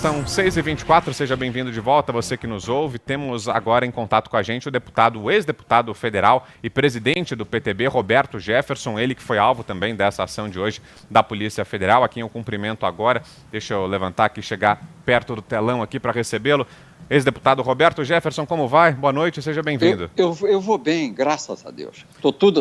São 6h24, seja bem-vindo de volta, você que nos ouve. Temos agora em contato com a gente o ex-deputado federal e presidente do PTB, Roberto Jefferson, ele que foi alvo também dessa ação de hoje da Polícia Federal, a quem eu cumprimento agora. Deixa eu levantar aqui, chegar perto do telão aqui para recebê-lo. Ex-deputado Roberto Jefferson, como vai? Boa noite, seja bem-vindo. Eu vou bem, graças a Deus.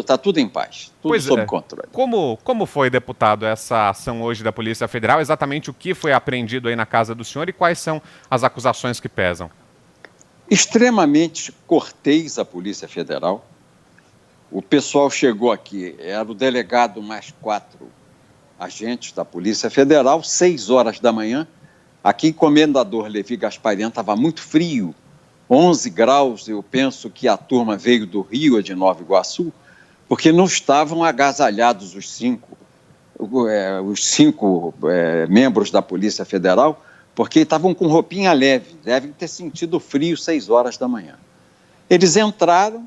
Tá tudo em paz, tudo sob controle. Como foi, deputado, essa ação hoje da Polícia Federal? Exatamente o que foi apreendido aí na casa do senhor e quais são as acusações que pesam? Extremamente cortês a Polícia Federal. O pessoal chegou aqui, era o delegado mais 4 agentes da Polícia Federal, 6 horas da manhã. Aqui em Comendador Levi Gasparian estava muito frio, 11 graus, eu penso que a turma veio do Rio, de Nova Iguaçu, porque não estavam agasalhados os cinco membros da Polícia Federal, porque estavam com roupinha leve, devem ter sentido frio 6 horas da manhã. Eles entraram,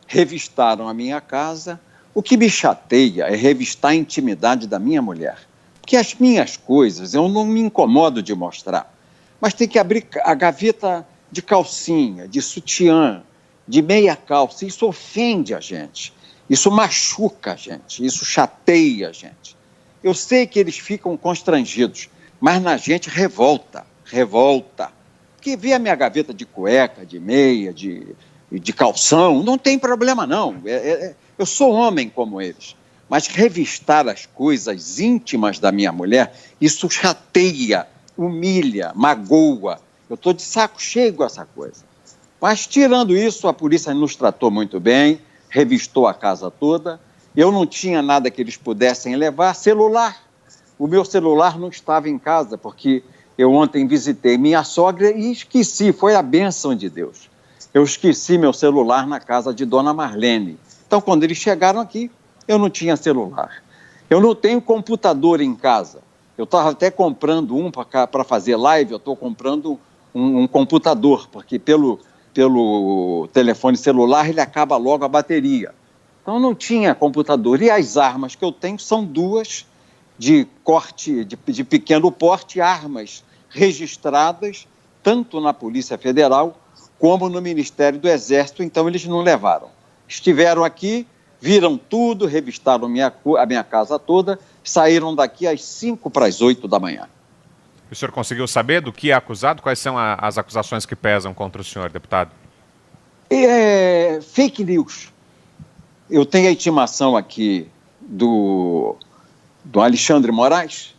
revistaram a minha casa. O que me chateia é revistar a intimidade da minha mulher. Porque as minhas coisas eu não me incomodo de mostrar, mas tem que abrir a gaveta de calcinha, de sutiã, de meia calça. Isso ofende a gente, isso machuca a gente, isso chateia a gente. Eu sei que eles ficam constrangidos, mas na gente revolta. Porque ver a minha gaveta de cueca, de meia, de calção, não tem problema não, eu sou homem como eles. Mas revistar as coisas íntimas da minha mulher, isso chateia, humilha, magoa. Eu estou de saco cheio com essa coisa. Mas, tirando isso, a polícia nos tratou muito bem, revistou a casa toda. Eu não tinha nada que eles pudessem levar. Celular. O meu celular não estava em casa, porque eu ontem visitei minha sogra e esqueci, foi a bênção de Deus. Eu esqueci meu celular na casa de Dona Marlene. Então, quando eles chegaram aqui, eu não tinha celular. Eu não tenho computador em casa. Eu estava até comprando um para fazer live, eu estou comprando um computador, porque pelo telefone celular ele acaba logo a bateria. Então eu não tinha computador. E as armas que eu tenho são 2 de pequeno porte, armas registradas tanto na Polícia Federal como no Ministério do Exército, então eles não levaram. Estiveram aqui, viram tudo, revistaram a minha casa toda, saíram daqui às 7:55 da manhã. O senhor conseguiu saber do que é acusado? Quais são as acusações que pesam contra o senhor, deputado? Fake news. Eu tenho a intimação aqui do Alexandre Moraes,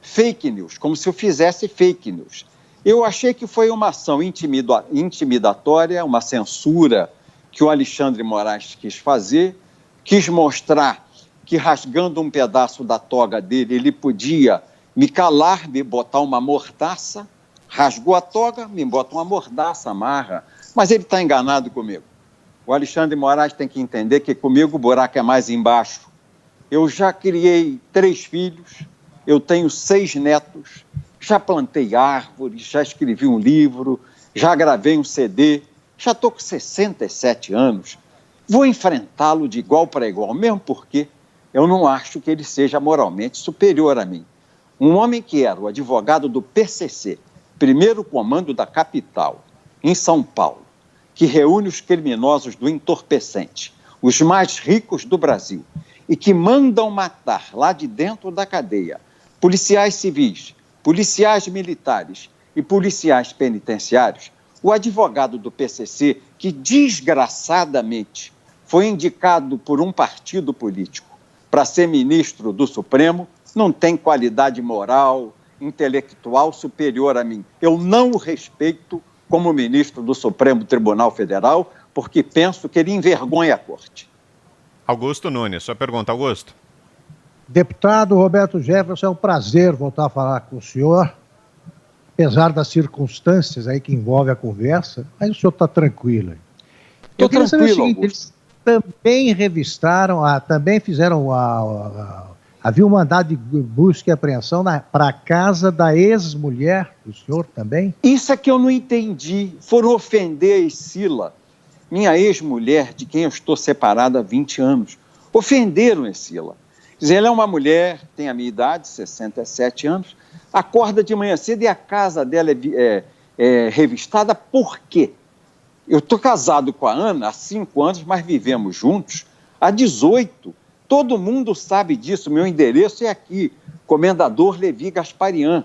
fake news, como se eu fizesse fake news. Eu achei que foi uma ação intimidatória, uma censura que o Alexandre Moraes quis fazer, quis mostrar que rasgando um pedaço da toga dele, ele podia me calar, me botar uma mordaça, rasgou a toga, me bota uma mordaça, amarra, mas ele está enganado comigo. O Alexandre Moraes tem que entender que comigo o buraco é mais embaixo. Eu já criei 3 filhos, eu tenho 6 netos, já plantei árvores, já escrevi um livro, já gravei um CD, já estou com 67 anos, vou enfrentá-lo de igual para igual, mesmo porque eu não acho que ele seja moralmente superior a mim. Um homem que era o advogado do PCC, primeiro comando da capital, em São Paulo, que reúne os criminosos do entorpecente, os mais ricos do Brasil, e que mandam matar lá de dentro da cadeia policiais civis, policiais militares e policiais penitenciários, o advogado do PCC, que desgraçadamente foi indicado por um partido político para ser ministro do Supremo, não tem qualidade moral, intelectual superior a mim. Eu não o respeito como ministro do Supremo Tribunal Federal, porque penso que ele envergonha a corte. Augusto Nunes, sua pergunta, Augusto. Deputado Roberto Jefferson, é um prazer voltar a falar com o senhor, apesar das circunstâncias aí que envolve a conversa, mas o senhor está tranquilo. Estou tranquilo, Augusto. Eles também revistaram, também fizeram, havia um mandado de busca e apreensão para a casa da ex-mulher do senhor também? Isso é que eu não entendi. Foram ofender a Escila, minha ex-mulher, de quem eu estou separado há 20 anos. Ofenderam a Escila. Quer dizer, ela é uma mulher, tem a minha idade, 67 anos, acorda de manhã cedo e a casa dela é revistada. Por quê? Eu estou casado com a Ana há 5 anos, mas vivemos juntos há 18. Todo mundo sabe disso, meu endereço é aqui, Comendador Levi Gasparian.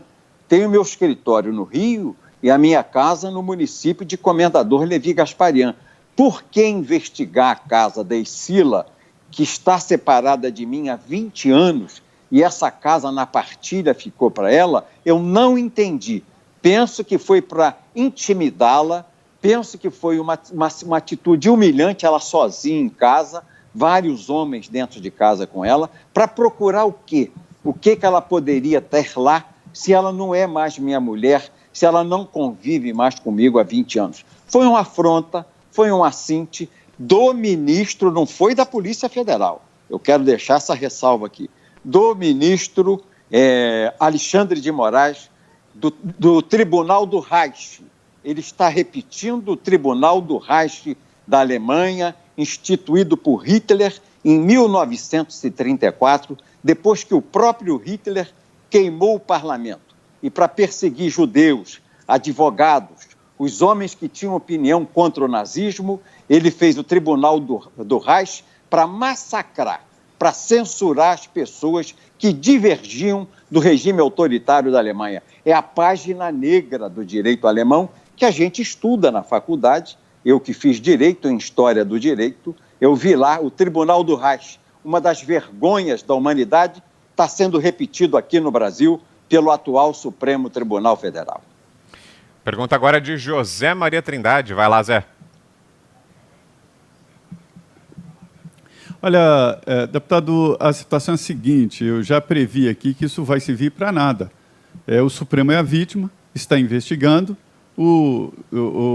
Tenho meu escritório no Rio e a minha casa no município de Comendador Levi Gasparian. Por que investigar a casa da Iscila, que está separada de mim há 20 anos, e essa casa na partilha ficou para ela? Eu não entendi. Penso que foi para intimidá-la, penso que foi uma atitude humilhante, ela sozinha em casa, vários homens dentro de casa com ela, para procurar o quê? O que ela poderia ter lá, se ela não é mais minha mulher, se ela não convive mais comigo há 20 anos. Foi uma afronta, foi um assinte do ministro, não foi da Polícia Federal, eu quero deixar essa ressalva aqui, do ministro Alexandre de Moraes, do Tribunal do Reich. Ele está repetindo o Tribunal do Reich da Alemanha, instituído por Hitler em 1934, depois que o próprio Hitler queimou o parlamento. E para perseguir judeus, advogados, os homens que tinham opinião contra o nazismo, ele fez o Tribunal do Reich para massacrar, para censurar as pessoas que divergiam do regime autoritário da Alemanha. É a página negra do direito alemão que a gente estuda na faculdade. Eu que fiz direito em História do Direito, eu vi lá o Tribunal do Reich, uma das vergonhas da humanidade, está sendo repetido aqui no Brasil pelo atual Supremo Tribunal Federal. Pergunta agora de José Maria Trindade. Vai lá, Zé. Olha, deputado, a situação é a seguinte, eu já previ aqui que isso vai servir para nada. O Supremo é a vítima, está investigando, o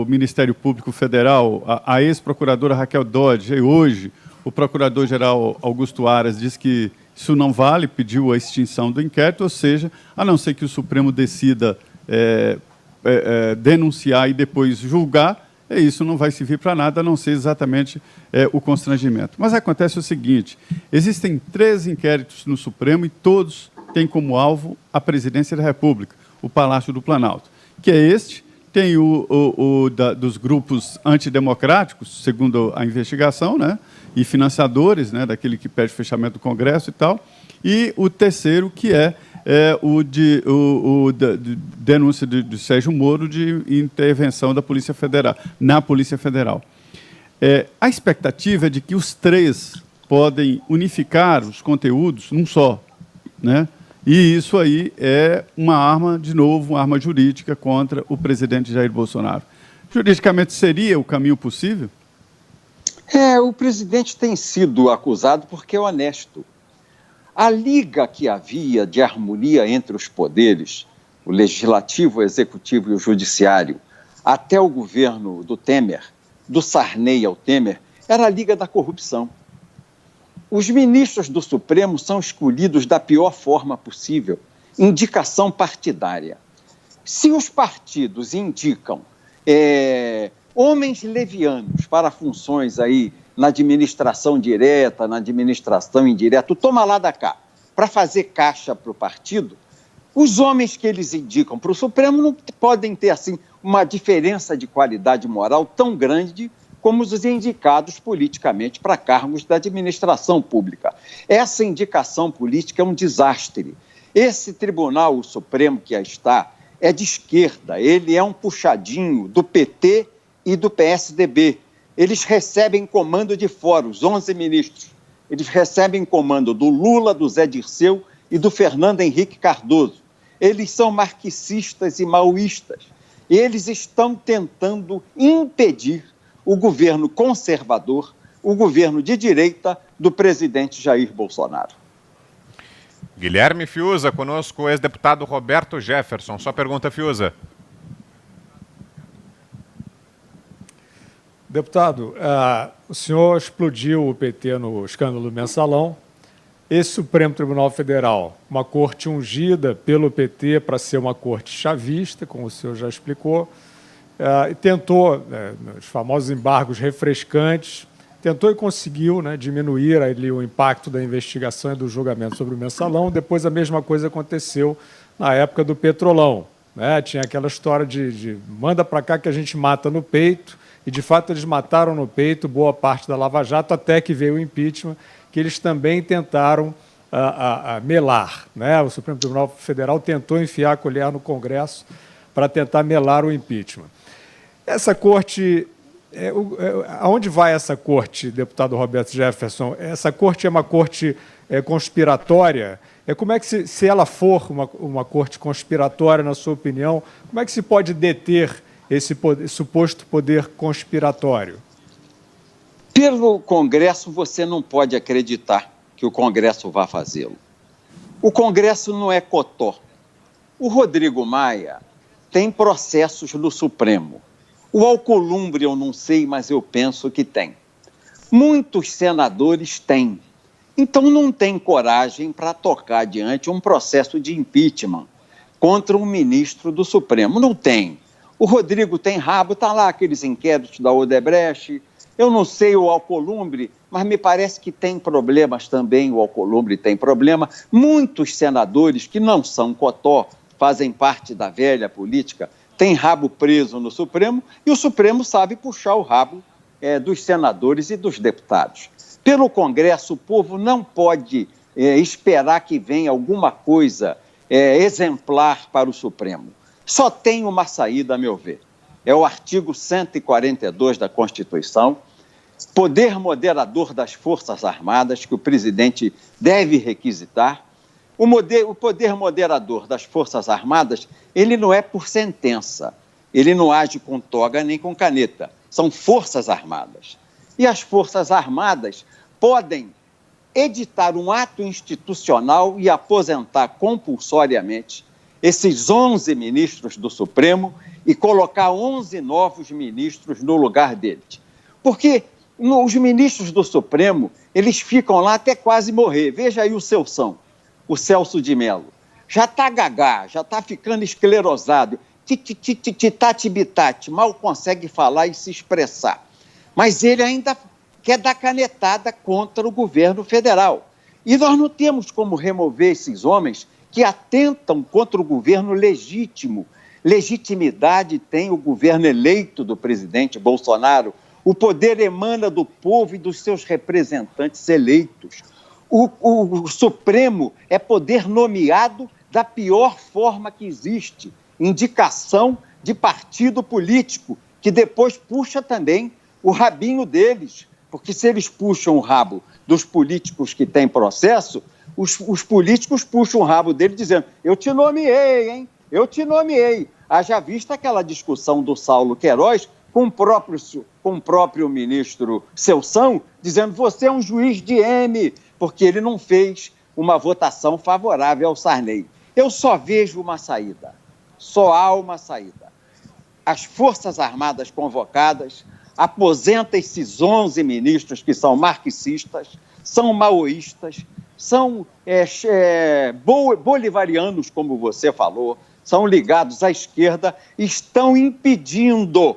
Ministério Público Federal, a ex-procuradora Raquel Dodge, e hoje o procurador-geral Augusto Aras diz que isso não vale, pediu a extinção do inquérito, ou seja, a não ser que o Supremo decida denunciar e depois julgar, isso não vai servir para nada, a não ser exatamente o constrangimento. Mas acontece o seguinte, existem 3 inquéritos no Supremo e todos têm como alvo a Presidência da República, o Palácio do Planalto, que é este, tem dos grupos antidemocráticos, segundo a investigação, né, e financiadores, né, daquele que pede fechamento do Congresso e tal, e o terceiro, que é denúncia de Sérgio Moro de intervenção da Polícia Federal, na Polícia Federal. A expectativa é de que os 3 podem unificar os conteúdos num só, né? E isso aí é uma arma, de novo, uma arma jurídica contra o presidente Jair Bolsonaro. Juridicamente seria o caminho possível? O presidente tem sido acusado porque é honesto. A liga que havia de harmonia entre os poderes, o legislativo, o executivo e o judiciário, até o governo do Temer, do Sarney ao Temer, era a liga da corrupção. Os ministros do Supremo são escolhidos da pior forma possível, indicação partidária. Se os partidos indicam homens levianos para funções aí na administração direta, na administração indireta, toma lá da cá, para fazer caixa para o partido, os homens que eles indicam para o Supremo não podem ter assim uma diferença de qualidade moral tão grande como os indicados politicamente para cargos da administração pública. Essa indicação política é um desastre. Esse tribunal, o Supremo que aí está, é de esquerda, ele é um puxadinho do PT e do PSDB. Eles recebem comando de fora, os 11 ministros. Eles recebem comando do Lula, do Zé Dirceu e do Fernando Henrique Cardoso. Eles são marxistas e maoístas. Eles estão tentando impedir o governo conservador, o governo de direita do presidente Jair Bolsonaro. Guilherme Fiuza, conosco o ex-deputado Roberto Jefferson. Sua pergunta, Fiuza. Deputado, o senhor explodiu o PT no escândalo do Mensalão. Esse Supremo Tribunal Federal, uma corte ungida pelo PT para ser uma corte chavista, como o senhor já explicou, e tentou, nos famosos embargos refrescantes, tentou e conseguiu, né, diminuir ali o impacto da investigação e do julgamento sobre o Mensalão. Depois a mesma coisa aconteceu na época do Petrolão, né? Tinha aquela história de manda para cá que a gente mata no peito, e de fato eles mataram no peito boa parte da Lava Jato, até que veio o impeachment, que eles também tentaram melar, né? O Supremo Tribunal Federal tentou enfiar a colher no Congresso para tentar melar o impeachment. Essa corte... aonde vai essa corte, deputado Roberto Jefferson? Essa corte é uma corte conspiratória? Como é que, se ela for uma corte conspiratória, na sua opinião, como é que se pode deter esse suposto poder conspiratório? Pelo Congresso, você não pode acreditar que o Congresso vá fazê-lo. O Congresso não é cotó. O Rodrigo Maia tem processos no Supremo. O Alcolumbre eu não sei, mas eu penso que tem. Muitos senadores têm. Então não tem coragem para tocar adiante um processo de impeachment contra um ministro do Supremo. Não tem. O Rodrigo tem rabo, está lá aqueles inquéritos da Odebrecht. Eu não sei o Alcolumbre, mas me parece que tem problemas também, o Alcolumbre tem problema. Muitos senadores que não são cotó, fazem parte da velha política, tem rabo preso no Supremo, e o Supremo sabe puxar o rabo dos senadores e dos deputados. Pelo Congresso, o povo não pode esperar que venha alguma coisa exemplar para o Supremo. Só tem uma saída, a meu ver. É o artigo 142 da Constituição, poder moderador das Forças Armadas, que o presidente deve requisitar. O poder moderador das Forças Armadas, ele não é por sentença, ele não age com toga nem com caneta, são Forças Armadas. E as Forças Armadas podem editar um ato institucional e aposentar compulsoriamente esses 11 ministros do Supremo e colocar 11 novos ministros no lugar deles. Porque os ministros do Supremo, eles ficam lá até quase morrer. Veja aí o o Celso de Mello. Já está gagá, já está ficando esclerosado, titati-bitati, mal consegue falar e se expressar. Mas ele ainda quer dar canetada contra o governo federal. E nós não temos como remover esses homens que atentam contra o governo legítimo. Legitimidade tem o governo eleito do presidente Bolsonaro. O poder emana do povo e dos seus representantes eleitos. O Supremo é poder nomeado da pior forma que existe, indicação de partido político, que depois puxa também o rabinho deles, porque se eles puxam o rabo dos políticos que têm processo, os políticos puxam o rabo dele dizendo, eu te nomeei, hein? Eu te nomeei. Haja vista aquela discussão do Saulo Queiroz com o próprio ministro Celção, dizendo, você é um juiz de M, porque ele não fez uma votação favorável ao Sarney. Eu só vejo uma saída, só há uma saída. As Forças Armadas convocadas, aposenta esses 11 ministros que são marxistas, são maoístas, são bolivarianos, como você falou, são ligados à esquerda, estão impedindo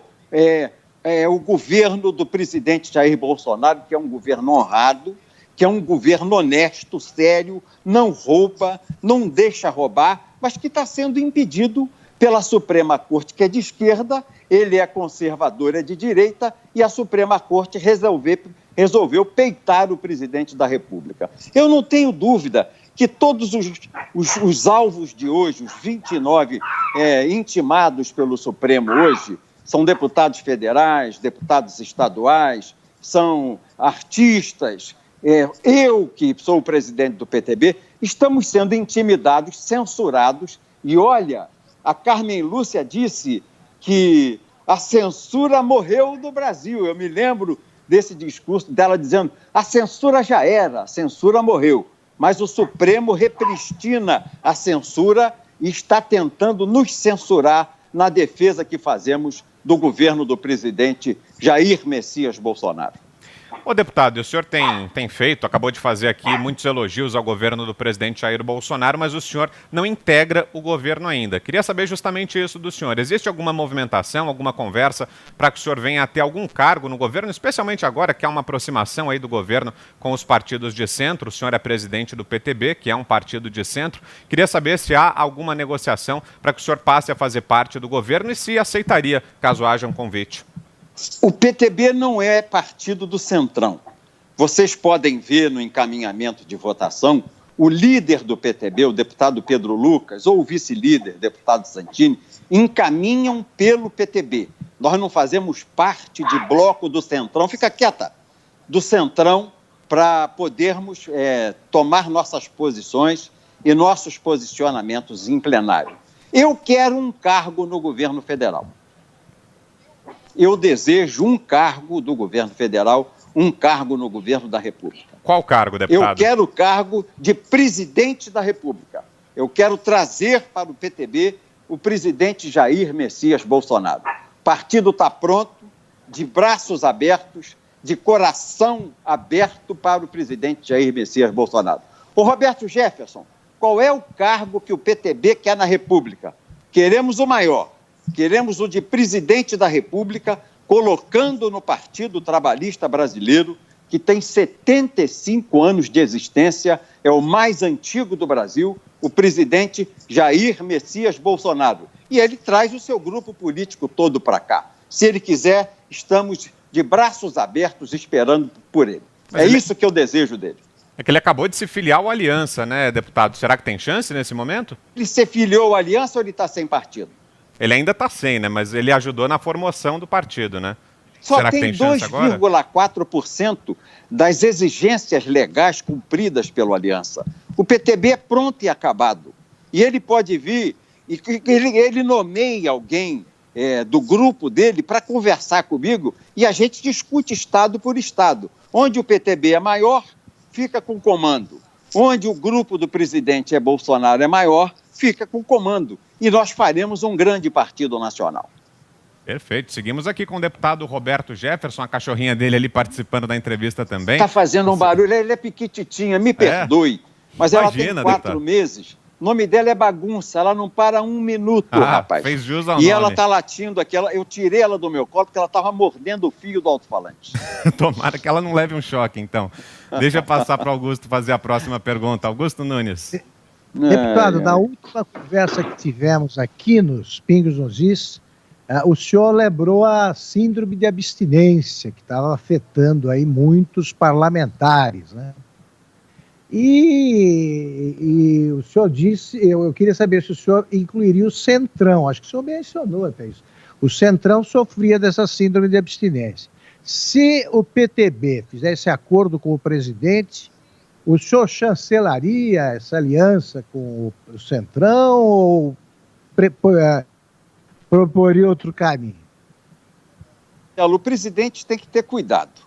o governo do presidente Jair Bolsonaro, que é um governo honrado, que é um governo honesto, sério, não rouba, não deixa roubar, mas que está sendo impedido pela Suprema Corte, que é de esquerda, ele é conservador, é de direita, e a Suprema Corte resolveu peitar o presidente da República. Eu não tenho dúvida que todos os alvos de hoje, os 29 intimados pelo Supremo hoje, são deputados federais, deputados estaduais, são artistas. Eu, que sou o presidente do PTB, estamos sendo intimidados, censurados, e olha, a Carmen Lúcia disse que a censura morreu no Brasil. Eu me lembro desse discurso dela dizendo, a censura já era, a censura morreu, mas o Supremo repristina a censura e está tentando nos censurar na defesa que fazemos do governo do presidente Jair Messias Bolsonaro. Ô deputado, o senhor tem feito, acabou de fazer aqui muitos elogios ao governo do presidente Jair Bolsonaro, mas o senhor não integra o governo ainda. Queria saber justamente isso do senhor. Existe alguma movimentação, alguma conversa para que o senhor venha a ter algum cargo no governo, especialmente agora que há uma aproximação aí do governo com os partidos de centro? O senhor é presidente do PTB, que é um partido de centro. Queria saber se há alguma negociação para que o senhor passe a fazer parte do governo e se aceitaria, caso haja um convite. O PTB não é partido do Centrão. Vocês podem ver no encaminhamento de votação, o líder do PTB, o deputado Pedro Lucas, ou o vice-líder, deputado Santini, encaminham pelo PTB. Nós não fazemos parte de bloco do Centrão, fica quieta, do Centrão, para podermos tomar nossas posições e nossos posicionamentos em plenário. Eu quero um cargo no governo federal. Eu desejo um cargo do governo federal, um cargo no governo da República. Qual cargo, deputado? Eu quero o cargo de presidente da República. Eu quero trazer para o PTB o presidente Jair Messias Bolsonaro. O partido está pronto, de braços abertos, de coração aberto para o presidente Jair Messias Bolsonaro. Ô Roberto Jefferson, qual é o cargo que o PTB quer na República? Queremos o maior. Queremos o de presidente da República, colocando no Partido Trabalhista Brasileiro, que tem 75 anos de existência, é o mais antigo do Brasil, o presidente Jair Messias Bolsonaro. E ele traz o seu grupo político todo para cá. Se ele quiser, estamos de braços abertos esperando por ele. Mas isso que eu desejo dele. É que ele acabou de se filiar ao Aliança, né, deputado? Será que tem chance nesse momento? Ele se filiou à Aliança ou ele está sem partido? Ele ainda está sem, né? Mas ele ajudou na formação do partido, né? Só será tem 2,4% das exigências legais cumpridas pelo Aliança. O PTB é pronto e acabado. E ele pode vir, e ele nomeia alguém do grupo dele para conversar comigo e a gente discute estado por estado. Onde o PTB é maior, fica com comando. Onde o grupo do presidente Bolsonaro é maior, fica com comando. E nós faremos um grande partido nacional. Perfeito. Seguimos aqui com o deputado Roberto Jefferson, a cachorrinha dele ali participando da entrevista também. Está fazendo um barulho, ele é piquititinha, me perdoe, mas imagina, ela tem 4 meses. O nome dela é bagunça, ela não para um minuto, rapaz. Fez jus ao nome. Ela está latindo aqui, eu tirei ela do meu colo porque ela estava mordendo o fio do alto-falante. Tomara que ela não leve um choque, então. Deixa eu passar para o Augusto fazer a próxima pergunta. Augusto Nunes. Deputado, na última conversa que tivemos aqui nos Pingos nos Is, o senhor lembrou a síndrome de abstinência, que estava afetando aí muitos parlamentares, né? E o senhor disse, eu queria saber se o senhor incluiria o Centrão, acho que o senhor mencionou até isso. O Centrão sofria dessa síndrome de abstinência. Se o PTB fizesse acordo com o presidente, o senhor chancelaria essa aliança com o Centrão ou proporia outro caminho? O presidente tem que ter cuidado.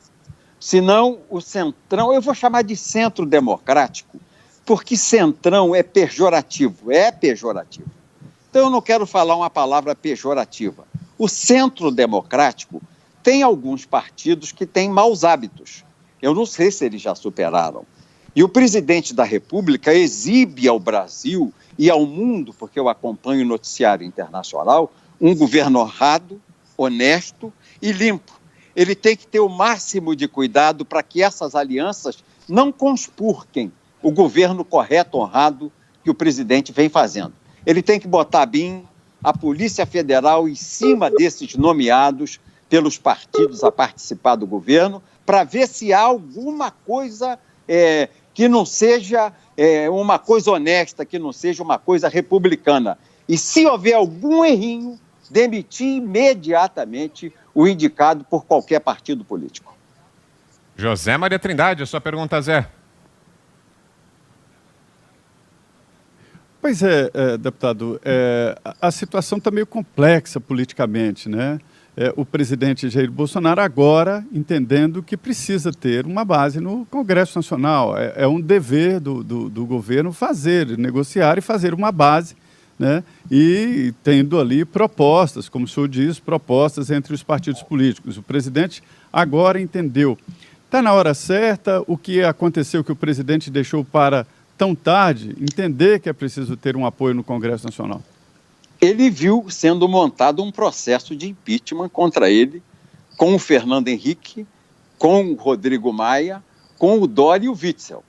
Senão o Centrão, eu vou chamar de centro democrático, porque Centrão é pejorativo. Então eu não quero falar uma palavra pejorativa. O centro democrático tem alguns partidos que têm maus hábitos. Eu não sei se eles já superaram. E o presidente da República exibe ao Brasil e ao mundo, porque eu acompanho o noticiário internacional, um governo honrado, honesto e limpo. Ele tem que ter o máximo de cuidado para que essas alianças não conspurquem o governo correto, honrado, que o presidente vem fazendo. Ele tem que botar a BIM, a Polícia Federal, em cima desses nomeados pelos partidos a participar do governo, para ver se há alguma coisa que não seja uma coisa honesta, que não seja uma coisa republicana. E se houver algum errinho, demitir imediatamente o indicado por qualquer partido político. José Maria Trindade, a sua pergunta, Zé. Pois é, deputado, a situação está meio complexa politicamente, né? O presidente Jair Bolsonaro agora entendendo que precisa ter uma base no Congresso Nacional. É um dever do governo negociar e fazer uma base, né? E tendo ali propostas, como o senhor diz, propostas entre os partidos políticos. O presidente agora entendeu. Está na hora certa? O que aconteceu que o presidente deixou para tão tarde entender que é preciso ter um apoio no Congresso Nacional? Ele viu sendo montado um processo de impeachment contra ele, com o Fernando Henrique, com o Rodrigo Maia, com o Dória e o Witzel.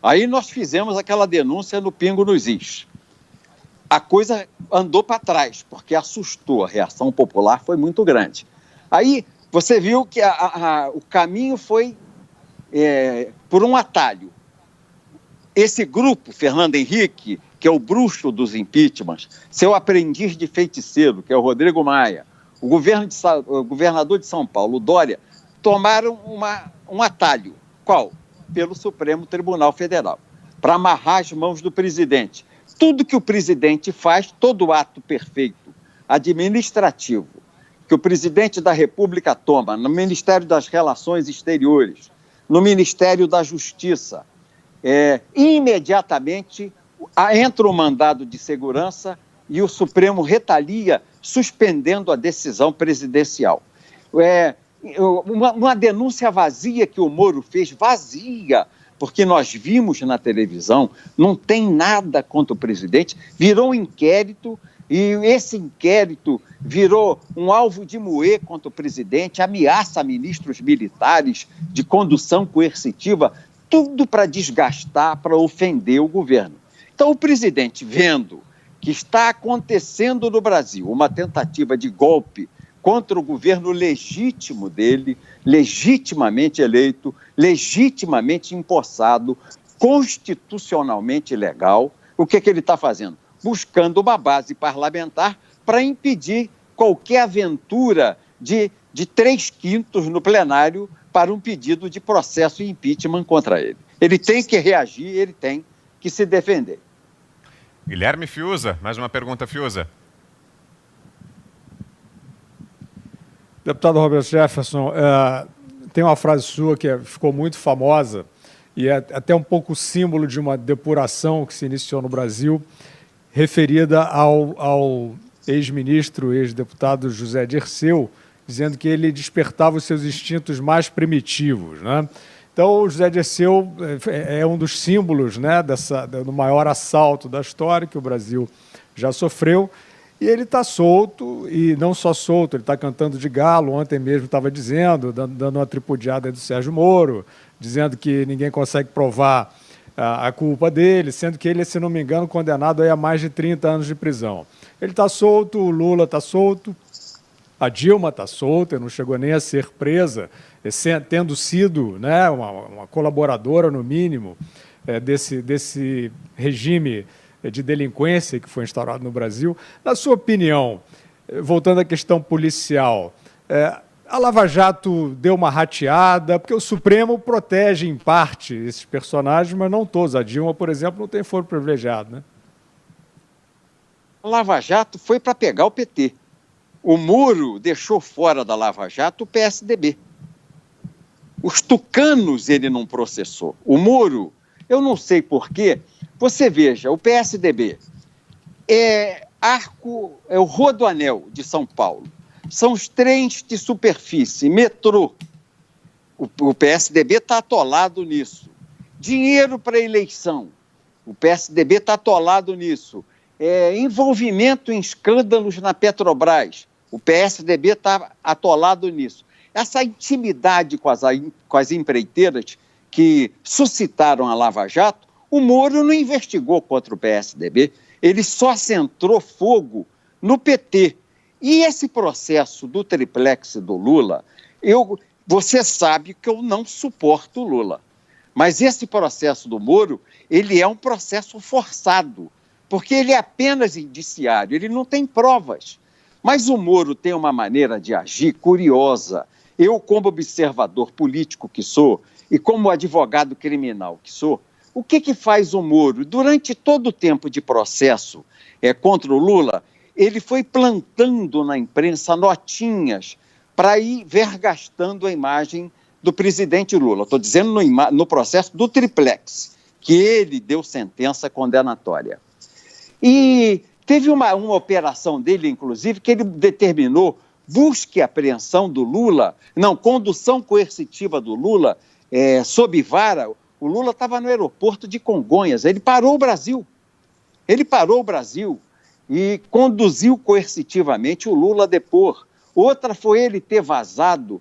Aí nós fizemos aquela denúncia no Pingo nos Is. A coisa andou para trás, porque assustou, a reação popular foi muito grande. Aí você viu que o caminho foi por um atalho. Esse grupo, Fernando Henrique, que é o bruxo dos impeachments, seu aprendiz de feiticeiro, que é o Rodrigo Maia, o governador de São Paulo, o Dória, tomaram um atalho. Qual? Pelo Supremo Tribunal Federal, para amarrar as mãos do presidente. Tudo que o presidente faz, todo ato perfeito, administrativo, que o presidente da República toma no Ministério das Relações Exteriores, no Ministério da Justiça, imediatamente entra o mandado de segurança e o Supremo retalia, suspendendo a decisão presidencial. Uma denúncia vazia que o Moro fez, vazia, porque nós vimos na televisão, não tem nada contra o presidente, virou um inquérito, e esse inquérito virou um alvo de moer contra o presidente, ameaça ministros militares de condução coercitiva, tudo para desgastar, para ofender o governo. Então, o presidente, vendo que está acontecendo no Brasil uma tentativa de golpe contra o governo legítimo dele, legitimamente eleito, legitimamente empossado, constitucionalmente legal, o que ele está fazendo? Buscando uma base parlamentar para impedir qualquer aventura de 3/5 no plenário para um pedido de processo e impeachment contra ele. Ele tem que reagir, ele tem que se defender. Guilherme Fiuza, mais uma pergunta, Fiuza. Deputado Roberto Jefferson, tem uma frase sua que ficou muito famosa e é até um pouco símbolo de uma depuração que se iniciou no Brasil, referida ao ex-ministro, ex-deputado José Dirceu, dizendo que ele despertava os seus instintos mais primitivos, né? Então, o José Dirceu é um dos símbolos, né, do maior assalto da história que o Brasil já sofreu. E ele está solto, e não só solto, ele está cantando de galo. Ontem mesmo estava dizendo, dando uma tripudiada do Sérgio Moro, dizendo que ninguém consegue provar a culpa dele, sendo que ele, se não me engano, condenado aí a mais de 30 anos de prisão. Ele está solto, o Lula está solto, a Dilma está solta, não chegou nem a ser presa, tendo sido, né, uma colaboradora, no mínimo, desse regime de delinquência que foi instaurado no Brasil. Na sua opinião, voltando à questão policial, a Lava Jato deu uma rateada, porque o Supremo protege, em parte, esses personagens, mas não todos. A Dilma, por exemplo, não tem foro privilegiado, né? A Lava Jato foi para pegar o PT. O Moro deixou fora da Lava Jato o PSDB. Os tucanos ele não processou. O Moro, eu não sei porquê. Você veja, o PSDB é o Rodoanel de São Paulo. São os trens de superfície, metrô. O PSDB está atolado nisso. Dinheiro para eleição. O PSDB está atolado nisso. Envolvimento em escândalos na Petrobras. O PSDB está atolado nisso. Essa intimidade com as empreiteiras que suscitaram a Lava Jato, o Moro não investigou contra o PSDB, ele só centrou fogo no PT. E esse processo do triplex do Lula, você sabe que eu não suporto o Lula. Mas esse processo do Moro, ele é um processo forçado, porque ele é apenas indiciário, ele não tem provas. Mas o Moro tem uma maneira de agir curiosa. Eu, como observador político que sou, e como advogado criminal que sou, o que faz o Moro? Durante todo o tempo de processo contra o Lula, ele foi plantando na imprensa notinhas para ir vergastando a imagem do presidente Lula. Estou dizendo no processo do triplex, que ele deu sentença condenatória. E teve uma operação dele, inclusive, que ele determinou busca e apreensão do Lula, não, condução coercitiva do Lula sob vara. O Lula estava no aeroporto de Congonhas, ele parou o Brasil. Ele parou o Brasil e conduziu coercitivamente o Lula a depor. Outra foi ele ter vazado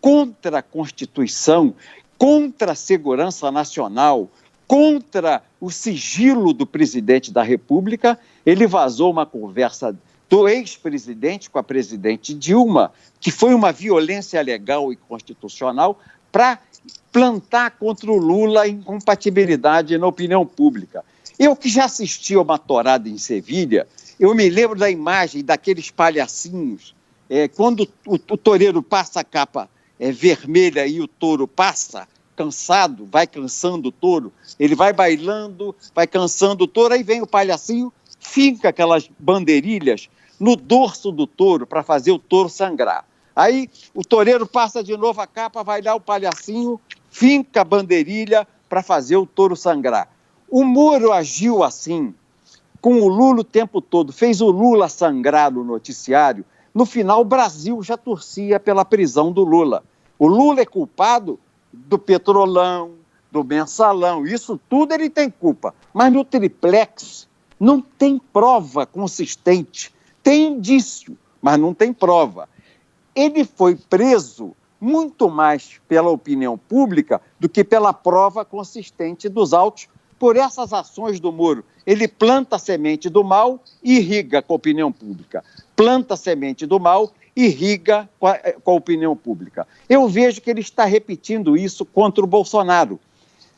contra a Constituição, contra a segurança nacional, contra o sigilo do presidente da República. Ele vazou uma conversa do ex-presidente com a presidente Dilma, que foi uma violência legal e constitucional, para plantar contra o Lula a incompatibilidade na opinião pública. Eu que já assisti a uma tourada em Sevilha, eu me lembro da imagem daqueles palhacinhos, quando o toureiro passa a capa vermelha e o touro passa, cansado, vai cansando o touro, ele vai bailando, vai cansando o touro, aí vem o palhacinho, finca aquelas bandeirilhas no dorso do touro para fazer o touro sangrar. Aí o toureiro passa de novo a capa, vai lá o palhacinho, finca a bandeirilha para fazer o touro sangrar. O Moro agiu assim, com o Lula o tempo todo, fez o Lula sangrar no noticiário. No final, o Brasil já torcia pela prisão do Lula. O Lula é culpado do Petrolão, do Mensalão, isso tudo ele tem culpa. Mas no triplex não tem prova consistente. Tem indício, mas não tem prova. Ele foi preso muito mais pela opinião pública do que pela prova consistente dos autos por essas ações do Moro. Ele planta a semente do mal e irriga com a opinião pública. Planta a semente do mal e irriga com a opinião pública. Eu vejo que ele está repetindo isso contra o Bolsonaro.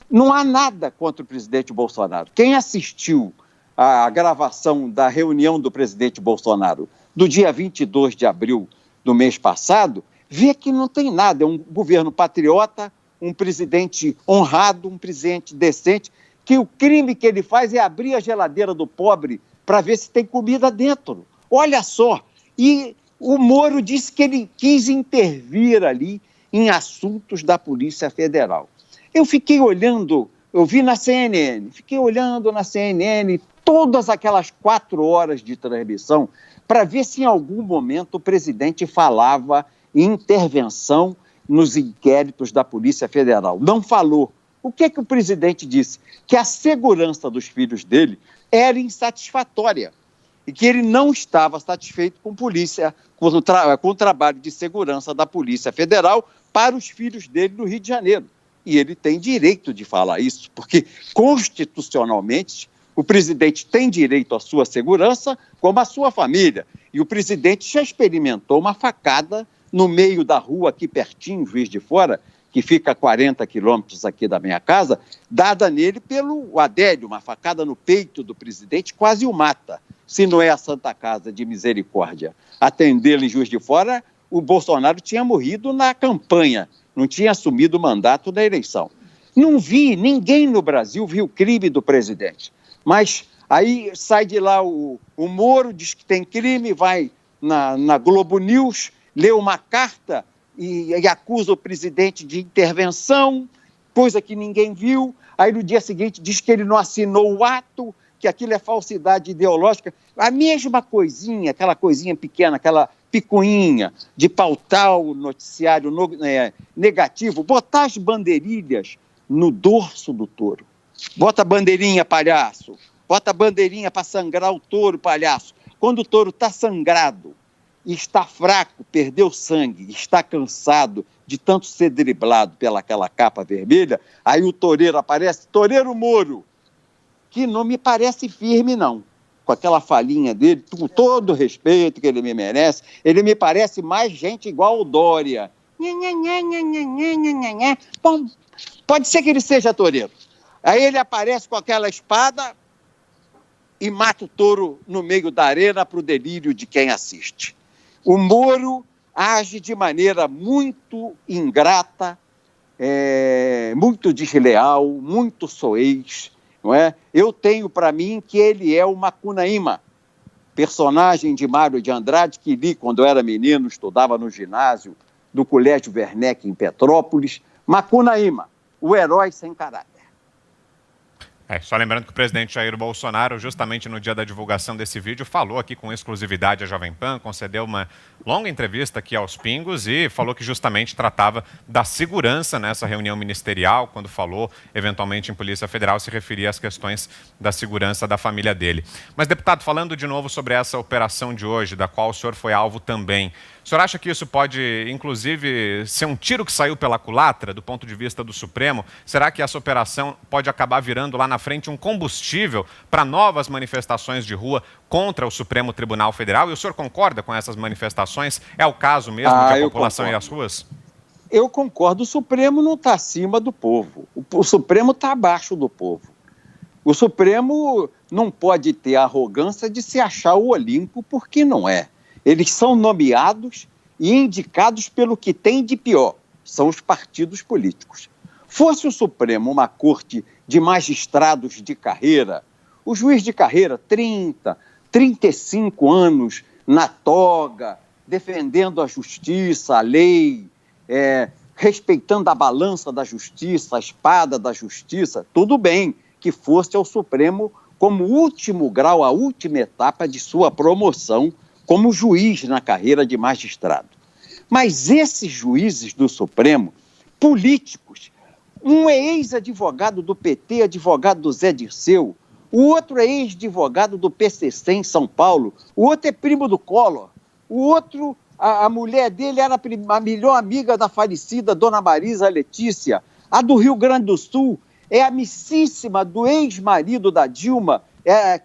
Não há nada contra o presidente Bolsonaro. Quem assistiu à gravação da reunião do presidente Bolsonaro do dia 22 de abril do mês passado, vê que não tem nada. É um governo patriota, um presidente honrado, um presidente decente, que o crime que ele faz é abrir a geladeira do pobre para ver se tem comida dentro. Olha só, e o Moro disse que ele quis intervir ali em assuntos da Polícia Federal. Eu fiquei olhando, eu vi na CNN, fiquei olhando na CNN todas aquelas 4 horas de transmissão para ver se em algum momento o presidente falava em intervenção nos inquéritos da Polícia Federal. Não falou. O que o presidente disse? Que a segurança dos filhos dele era insatisfatória e que ele não estava satisfeito com o trabalho de segurança da Polícia Federal para os filhos dele no Rio de Janeiro. E ele tem direito de falar isso, porque constitucionalmente o presidente tem direito à sua segurança como à sua família. E o presidente já experimentou uma facada no meio da rua aqui pertinho, Juiz de Fora, que fica a 40 quilômetros aqui da minha casa, dada nele pelo Adélio, uma facada no peito do presidente, quase o mata. Se não é a Santa Casa de Misericórdia atendê-lo em Juiz de Fora, o Bolsonaro tinha morrido na campanha, não tinha assumido o mandato da eleição. Não vi, ninguém no Brasil viu o crime do presidente. Mas aí sai de lá o Moro, diz que tem crime, vai na Globo News, lê uma carta e acusa o presidente de intervenção, coisa que ninguém viu. Aí no dia seguinte diz que ele não assinou o ato, que aquilo é falsidade ideológica. A mesma coisinha, aquela coisinha pequena, aquela picuinha de pautar o noticiário negativo, botar as bandeirilhas no dorso do touro. Bota a bandeirinha, palhaço. Bota a bandeirinha para sangrar o touro, palhaço. Quando o touro está sangrado, está fraco, perdeu sangue, está cansado de tanto ser driblado pelaquela capa vermelha, aí o toureiro aparece, toureiro Moro, que não me parece firme, não. Com aquela falinha dele, com todo o respeito que ele me merece, ele me parece mais gente igual o Dória. Bom, pode ser que ele seja toureiro. Aí ele aparece com aquela espada e mata o touro no meio da arena para o delírio de quem assiste. O Moro age de maneira muito ingrata, muito desleal, muito soez, não é? Eu tenho para mim que ele é o Macunaíma, personagem de Mário de Andrade, que li quando eu era menino, estudava no ginásio do Colégio Werneck em Petrópolis. Macunaíma, o herói sem caráter. Só lembrando que o presidente Jair Bolsonaro, justamente no dia da divulgação desse vídeo, falou aqui com exclusividade à Jovem Pan, concedeu longa entrevista aqui aos Pingos e falou que justamente tratava da segurança nessa reunião ministerial, quando falou eventualmente em Polícia Federal, se referia às questões da segurança da família dele. Mas, deputado, falando de novo sobre essa operação de hoje, da qual o senhor foi alvo também, o senhor acha que isso pode, inclusive, ser um tiro que saiu pela culatra, do ponto de vista do Supremo? Será que essa operação pode acabar virando lá na frente um combustível para novas manifestações de rua contra o Supremo Tribunal Federal? E o senhor concorda com essas manifestações? É o caso mesmo de a população ir às ruas? Eu concordo. O Supremo não está acima do povo. O Supremo está abaixo do povo. O Supremo não pode ter a arrogância de se achar o Olimpo, porque não é. Eles são nomeados e indicados pelo que tem de pior, são os partidos políticos. Fosse o Supremo uma corte de magistrados de carreira, o juiz de carreira, 30, 35 anos na toga, defendendo a justiça, a lei, respeitando a balança da justiça, a espada da justiça, tudo bem que fosse ao Supremo como último grau, a última etapa de sua promoção como juiz na carreira de magistrado. Mas esses juízes do Supremo, políticos, um é ex-advogado do PT, advogado do Zé Dirceu, o outro é ex-advogado do PCC em São Paulo, o outro é primo do Collor, o outro, a mulher dele era a melhor amiga da falecida Dona Marisa Letícia, a do Rio Grande do Sul é amicíssima do ex-marido da Dilma,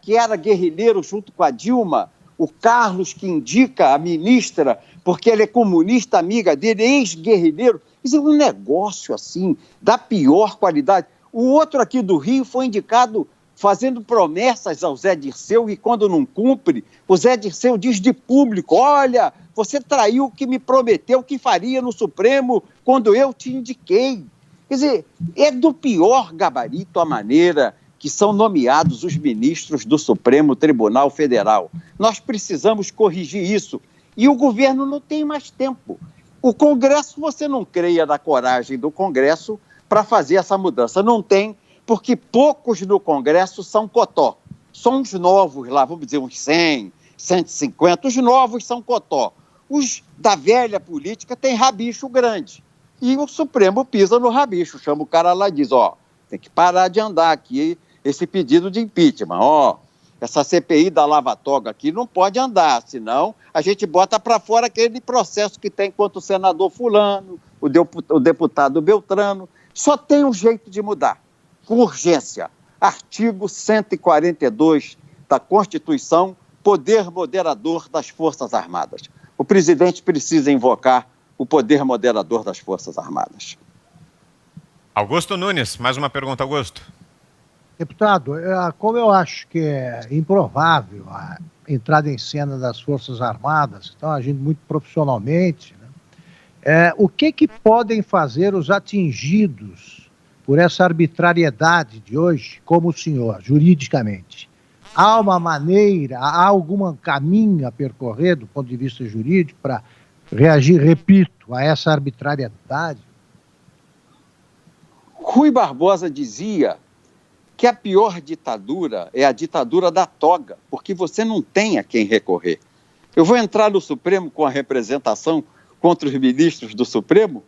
que era guerrilheiro junto com a Dilma, o Carlos, que indica a ministra, porque ele é comunista, amiga dele, ex-guerrilheiro. Isso é um negócio, assim, da pior qualidade. O outro aqui do Rio foi indicado fazendo promessas ao Zé Dirceu e quando não cumpre, o Zé Dirceu diz de público, olha, você traiu o que me prometeu que faria no Supremo quando eu te indiquei. Quer dizer, é do pior gabarito a maneira que são nomeados os ministros do Supremo Tribunal Federal. Nós precisamos corrigir isso. E o governo não tem mais tempo. O Congresso, você não creia na coragem do Congresso para fazer essa mudança. Não tem, porque poucos no Congresso são cotó. São os novos lá, vamos dizer, uns 100, 150. Os novos são cotó. Os da velha política têm rabicho grande. E o Supremo pisa no rabicho, chama o cara lá e diz, tem que parar de andar aqui esse pedido de impeachment, essa CPI da Lava Toga aqui não pode andar, senão a gente bota para fora aquele processo que tem contra o senador fulano, o deputado Beltrano. Só tem um jeito de mudar, com urgência. Artigo 142 da Constituição, poder moderador das Forças Armadas. O presidente precisa invocar o poder moderador das Forças Armadas. Augusto Nunes, mais uma pergunta, Augusto. Deputado, como eu acho que é improvável a entrada em cena das Forças Armadas, estão agindo muito profissionalmente, né? O que podem fazer os atingidos por essa arbitrariedade de hoje, como o senhor, juridicamente? Há uma maneira, há algum caminho a percorrer do ponto de vista jurídico para reagir, repito, a essa arbitrariedade? Rui Barbosa dizia que a pior ditadura é a ditadura da toga, porque você não tem a quem recorrer. Eu vou entrar no Supremo com a representação contra os ministros do Supremo?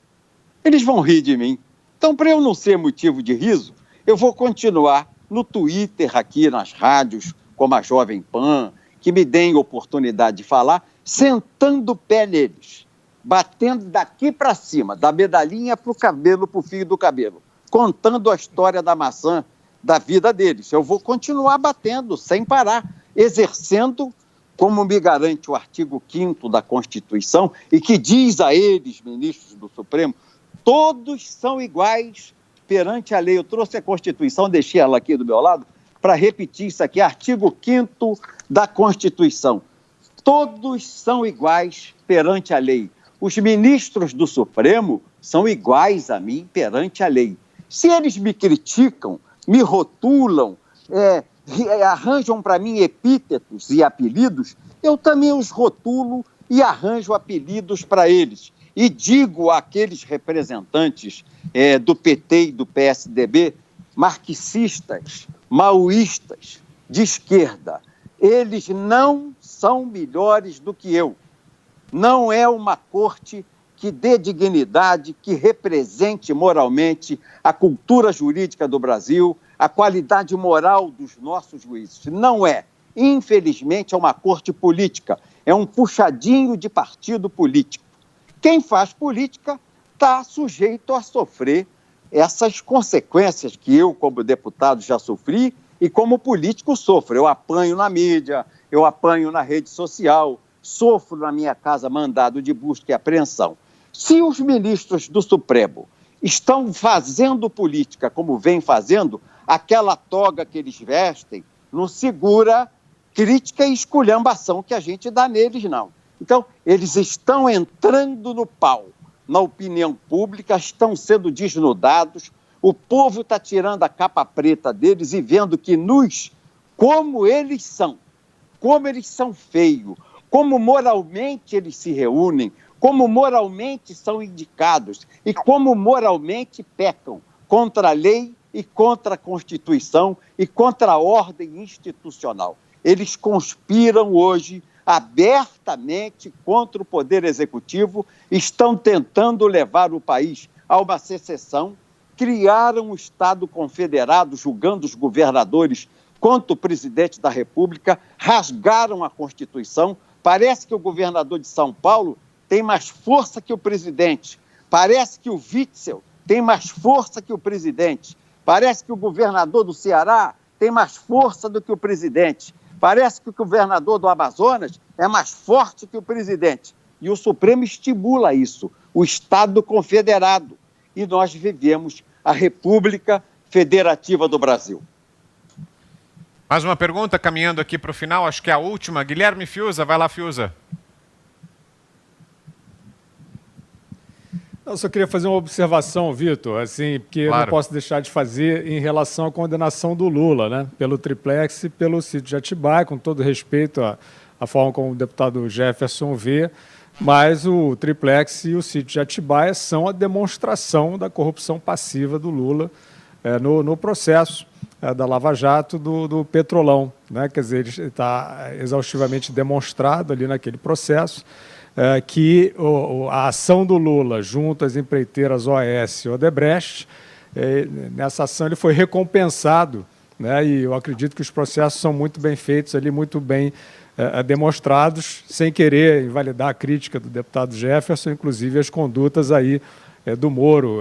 Eles vão rir de mim. Então, para eu não ser motivo de riso, eu vou continuar no Twitter, aqui nas rádios, como a Jovem Pan, que me deem oportunidade de falar, sentando o pé neles, batendo daqui para cima, da medalhinha para o cabelo, para o fio do cabelo, contando a história da maçã, da vida deles. Eu vou continuar batendo, sem parar, exercendo, como me garante o artigo 5º da Constituição, e que diz a eles, ministros do Supremo, todos são iguais perante a lei. Eu trouxe a Constituição, deixei ela aqui do meu lado, para repetir isso aqui, artigo 5º da Constituição. Todos são iguais perante a lei. Os ministros do Supremo são iguais a mim perante a lei. Se eles me criticam, me rotulam, arranjam para mim epítetos e apelidos, eu também os rotulo e arranjo apelidos para eles. E digo àqueles representantes do PT e do PSDB, marxistas, maoístas, de esquerda, eles não são melhores do que eu. não é uma corte que dê dignidade, que represente moralmente a cultura jurídica do Brasil, a qualidade moral dos nossos juízes. Não é. Infelizmente, é uma corte política, é um puxadinho de partido político. Quem faz política está sujeito a sofrer essas consequências que eu, como deputado, já sofri e como político sofro. Eu apanho na mídia, eu apanho na rede social, sofro na minha casa mandado de busca e apreensão. Se os ministros do Supremo estão fazendo política como vem fazendo, aquela toga que eles vestem não segura crítica e esculhambação que a gente dá neles, não. Então, eles estão entrando no pau na opinião pública, estão sendo desnudados, o povo está tirando a capa preta deles e vendo que como eles são feios, como moralmente eles se reúnem, como moralmente são indicados e como moralmente pecam contra a lei e contra a Constituição e contra a ordem institucional. Eles conspiram hoje abertamente contra o Poder Executivo, estão tentando levar o país a uma secessão, criaram um Estado confederado, julgando os governadores contra o presidente da República, rasgaram a Constituição. Parece que o governador de São Paulo tem mais força que o presidente. Parece que o Witzel tem mais força que o presidente. Parece que o governador do Ceará tem mais força do que o presidente. Parece que o governador do Amazonas é mais forte que o presidente. E o Supremo estimula isso, o Estado confederado. E nós vivemos a República Federativa do Brasil. Mais uma pergunta, caminhando aqui para o final, acho que é a última. Guilherme Fiuza, vai lá, Fiuza. Eu só queria fazer uma observação, Vitor, assim, porque claro, eu não posso deixar de fazer em relação à condenação do Lula, né, pelo triplex e pelo sítio de Atibaia, com todo respeito à forma como o deputado Jefferson vê, mas o triplex e o sítio de Atibaia são a demonstração da corrupção passiva do Lula no processo da Lava Jato do Petrolão, né, quer dizer, ele está exaustivamente demonstrado ali naquele processo, que a ação do Lula junto às empreiteiras OAS e Odebrecht, nessa ação ele foi recompensado, né, e eu acredito que os processos são muito bem feitos ali, muito bem demonstrados, sem querer invalidar a crítica do deputado Jefferson, inclusive as condutas aí do Moro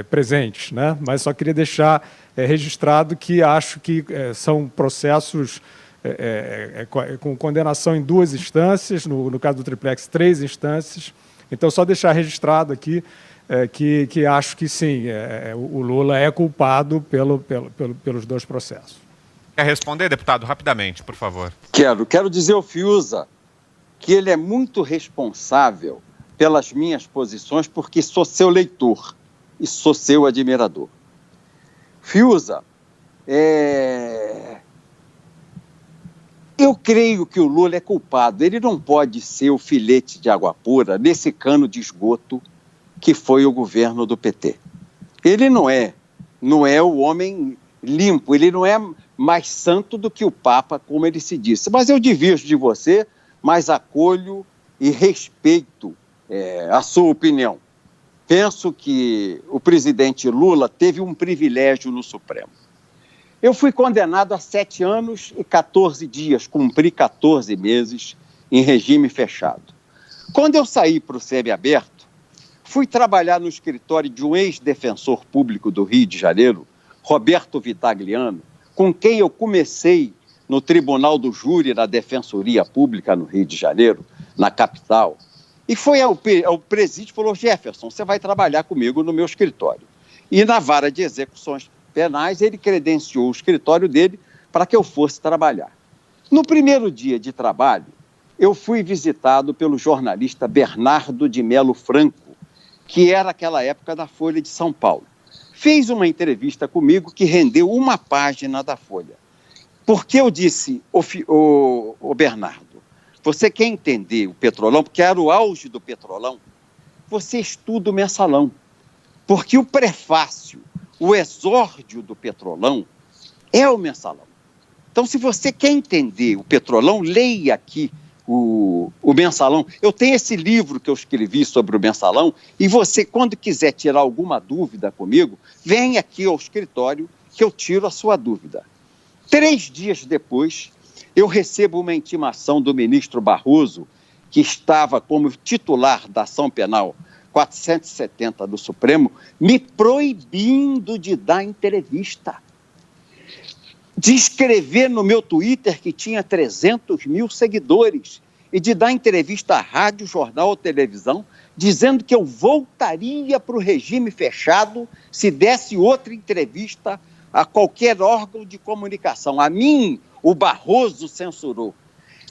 presentes, né, mas só queria deixar registrado que acho que são processos com condenação em 2 instâncias, no caso do triplex, 3 instâncias. Então, só deixar registrado aqui que acho que sim, o Lula é culpado pelos 2 processos. Quer responder, deputado, rapidamente, por favor? Quero dizer ao Fiuza que ele é muito responsável pelas minhas posições, porque sou seu leitor e sou seu admirador. Fiuza, eu creio que o Lula é culpado. Ele não pode ser o filete de água pura nesse cano de esgoto que foi o governo do PT. Ele não é o homem limpo, ele não é mais santo do que o Papa, como ele se disse. Mas eu divirjo de você, mas acolho e respeito a sua opinião. Penso que o presidente Lula teve um privilégio no Supremo. Eu fui condenado a 7 anos e 14 dias, cumpri 14 meses em regime fechado. Quando eu saí para o semiaberto, fui trabalhar no escritório de um ex-defensor público do Rio de Janeiro, Roberto Vitagliano, com quem eu comecei no Tribunal do Júri da Defensoria Pública no Rio de Janeiro, na capital. E foi ao presídio e falou: Jefferson, você vai trabalhar comigo no meu escritório. E na vara de execuções penais, ele credenciou o escritório dele para que eu fosse trabalhar. No primeiro dia de trabalho, eu fui visitado pelo jornalista Bernardo de Melo Franco, que era naquela época da Folha de São Paulo. Fez uma entrevista comigo que rendeu 1 página da Folha. Porque eu disse, o Bernardo, você quer entender o Petrolão, porque era o auge do Petrolão, você estuda o Mensalão. Porque o prefácio, o exórdio do Petrolão é o Mensalão. Então, se você quer entender o Petrolão, leia aqui o Mensalão. Eu tenho esse livro que eu escrevi sobre o Mensalão, e você, quando quiser tirar alguma dúvida comigo, vem aqui ao escritório que eu tiro a sua dúvida. 3 dias depois, eu recebo uma intimação do ministro Barroso, que estava como titular da ação penal 470 do Supremo, me proibindo de dar entrevista, de escrever no meu Twitter, que tinha 300 mil seguidores, e de dar entrevista à rádio, jornal ou televisão, dizendo que eu voltaria para o regime fechado se desse outra entrevista a qualquer órgão de comunicação. A mim, o Barroso censurou.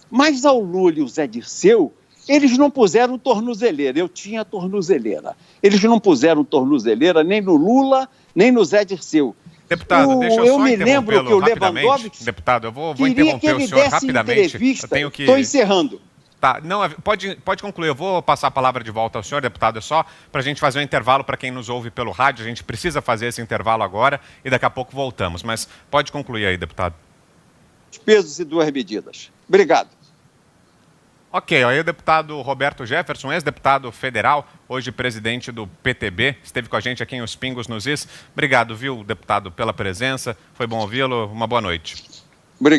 Mas ao Lula e o Zé Dirceu, eles não puseram tornozeleira. Eu tinha tornozeleira. Eles não puseram tornozeleira nem no Lula, nem no Zé Dirceu. Deputado, deixa eu só me lembro que o rapidamente. Lewandowski Deputado, eu vou queria interromper que ele o senhor desse rapidamente. entrevista. Estou encerrando. Tá, não, pode concluir. Eu vou passar a palavra de volta ao senhor, deputado. É só para a gente fazer um intervalo para quem nos ouve pelo rádio. A gente precisa fazer esse intervalo agora e daqui a pouco voltamos. Mas pode concluir aí, deputado. Pesos e 2 medidas. Obrigado. Ok, aí o deputado Roberto Jefferson, ex-deputado federal, hoje presidente do PTB, esteve com a gente aqui em Os Pingos nos Is. Obrigado, viu, deputado, pela presença. Foi bom ouvi-lo. Uma boa noite.